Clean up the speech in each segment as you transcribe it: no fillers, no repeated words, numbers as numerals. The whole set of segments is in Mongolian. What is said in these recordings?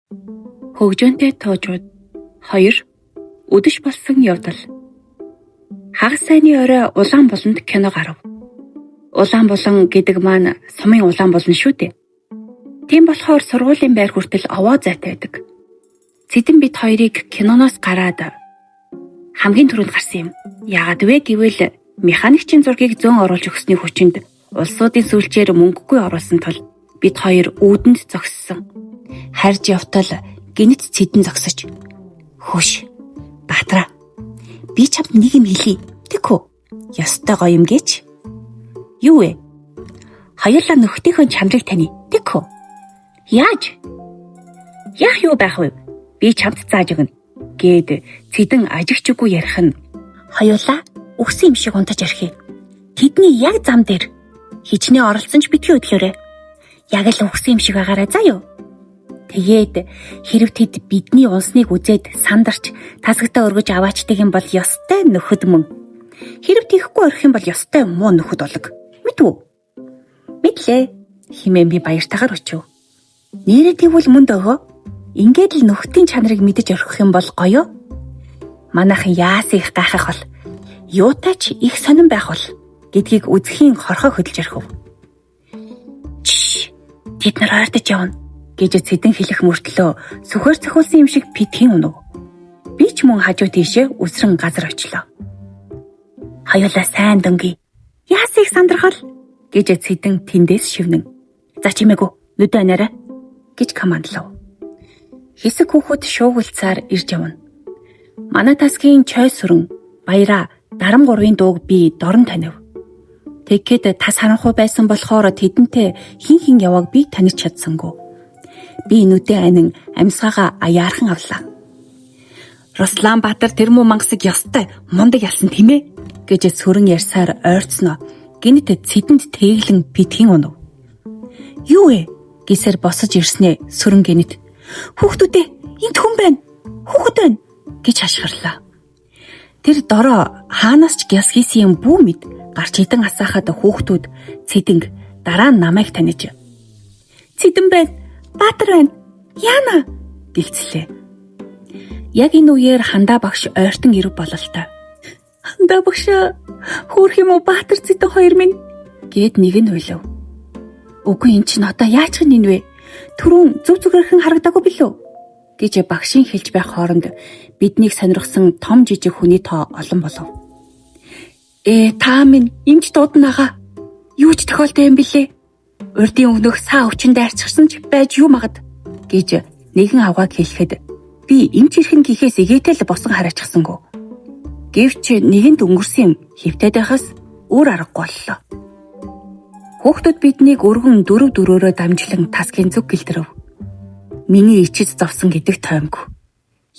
Хөгжөөнтэй тоожууд 2 өдөш болсон явдал. Хагас сайны орой улаан болонд кино гарав. Улаан болон гэдэг маань сумын улаан болно шүү дээ. Тийм болохоор сургуулийн байр хүртэл овоо зайтай байдаг. Цэдэн бид хоёрыг киноноос гараад хамгийн түрүүнд гарсан юм. Яагаад вэ гэвэл механикчийн зургийг зөөн оруулж өгсөний хүчинд улсуудын сүлжээр мөнгөгүй оруулсан тул бид хоёр үүдэнд зогссон. Харж явтал гинэт цэдэн зогсож. Хөш. Баатара. Би чамд нэг юм хэлье. Тэгхүү. Ёстой гоё юм гэж. Юу вэ? Хоёулаа нөхдийнхөө чанарыг тань. Тэгхүү. Яаж? Яах юу байх вэ? Би чамд зааж өгнө. Гээд цэдэн ажигчгүй ярих нь. Хоёулаа өгсөн юм шиг унтаж орхив. Тэдний яг зам дээр хичнээн оролцсон ч битгий өдлөөрэй. Яг л өгсөн юм шиг агаарай заа юу. Тэгээд хэрв тэд бидний унсныг үзээд сандарч тасагтаа өргөж аваачдаг юм бол ёстой нөхөд мөн. Хэрв тийхгүй орхих юм бол ёстой муу нөхөд болог. Мэдвүү? Мэдлээ. Химэн би баяртайгаар очив. Нэрээ тэгвэл мөнд өгөө. Ингээд л нөхдийн чанарыг мэдэж орхих юм бол гоё. Манайхан яас их гайхах бол юутай ч их сонирн байх бол гэдгийг үзхийн хорхоо хөдөлж орхив. Тэд нар ойртож явна гэж цэдэн хэлэх мөртлөө сүхээр цохиулсан юм шиг питхийн унав. Би ч мөн хажуу тийшээ үсрэн газар очлоо. Хоёулаа сайн дөнгий. Яас их сандрахал гэж цэдэн тэндээс шивнэн. За чимээгүй нүдэ анаарай гэж командлав. Хэсэг хүүхэд шуугилцаар ирж явна. Манай тасгийн чой сүрэн баяраа дарам гурвын дууг би дорн танив. Тэгэхэд тас харанхуй байсан болохоор тэдэнтэй хин явааг би таних чадсангүй. Би нүдэ анин амьсгаагаа аяархан авлаа. Руслан Баатар тэр муу мангасыг ёстой мундаг ялсан тийм ээ гэж сүрэн ярьсаар ойрцноо. Гинэт цэдэнд тэглэн питхийн унав. Юу вэ гэсээр босож ирснээ сүрэн гинэт. Хүүхдүүдээ энд хүн байна. Хүүхэд байна гэж хашгирлаа. Тэр дороо хаанаас ч гяс хийсэн юм бүү мэд гарч идэн асаахад хүүхдүүд цэдэнг дараа нь намайг таних. Цэдэн байна. Баатар байна. Яана гэлцлээ. Яг энэ үеэр хандаа багш ойртон ирв бололтой. Хандаа багш хөөх юм уу Баатар цэдэн хоёр минь гэд нэг нь уйлав. Үгүй эн чинь одоо яаж гин вэ? Түрүүн зүг зүгээрхэн харагдаагүй билүү гэж багшийн хэлж байх хооронд биднийг сонирхсан том жижиг хүний тоо олон болов. Та минь эмч дууданаага. Юу ч тохиолдсон юм билээ. Урдын өмнөх саа өвчнөд арчсан ч байж юу магад гэж нэгэн авгааг хэлэхэд би эмч ирхэн гихээс игээтэл босон хараачихсангүй. Гэвч нэгэнд өнгөрсөн юм хэвтээд байхаас өөр аргагүй боллоо. Хүүхдүүд биднийг өргөн дөрөөрөө дамжлан тасгийн зүг гэлтрэв. Миний ичиж зовсон гэдэг тоймгүй.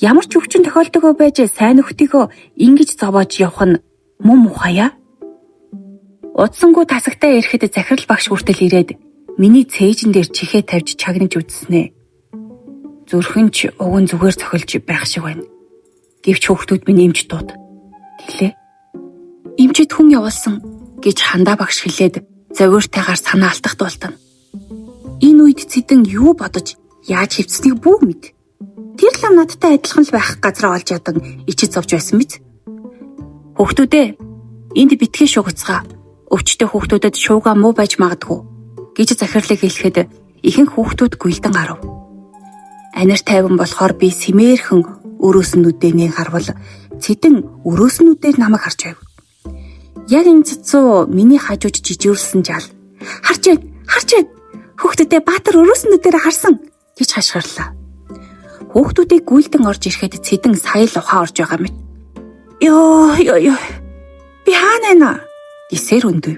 Ямар ч өвчин тохиолдогоо байж сайн нөхдийгөө ингэж зовоож явах нь муу мухаяа. Удсангүй тасагтаа ирэхэд захирал багш хүртэл ирээд миний цээжин дээр чихээ тавьж чагнаж үзснэ. Зүрхэнч уг нь зүгээр цохилж байх шиг байна. Гэвч хүүхдүүд минь эмч дууд. Гэлээ. Эмчэд хүн явуулсан гэж хандаа багш хэлээд зовиортойгоор санаа алдах дуултана. Энэ үед цэдэн юу бодож яаж хөвцснийг бүү мэд. Тэр лам надтай адилхан л байх газраа олж ядан ичиж зовж байсан биз. Хүүхдүүдээ энд битгий шугацгаа. Өвчтэй хүүхдүүдэд шуугаа муу байж магадгүй гэж захирлыг хэлэхэд ихэнх хүүхдүүд гүйлдэн гарав. Анир тайван болохоор би сэмээрхэн өрөөснүүдээ харвал цэдэн өрөөснүүдээр намайг харж байв. Яг энэ цэцүү миний хажууж жижигүрсэн жаал. Харж байна. Хүүхдүүдээ Баатар өрөөснүүдээр харсан гэж хашгирлаа. Хүүхдүүдийг гүйлдэн орж ирэхэд цэдэн сая л ухаан орж байгаа мэт. Ёо. Би хаана байна? Гисээр өндөв.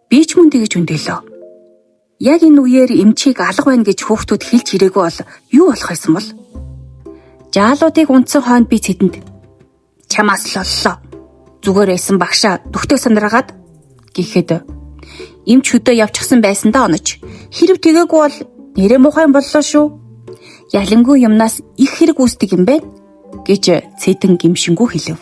Би ч мөн тэгэж өндөлөө. Яг энэ үеэр эмчийг алга байна гэж хүүхдүүд хэлж ирээгүй бол юу болох байсан бол? Жаалуудыг унтсан хойно би цэдэнд чамаас л оллоо. Зүгээр байсан багшаа дүхтэй сандраагаад гэхэд эмч хөдөө явчихсан байсан да оноч. Хэрв тэгээгүй бол нэрээ муухай юм боллоо шүү. Ялангүй юмнаас их хэрэг үүсдэг юм байна гэж цэдэн гимшингүү хэлв.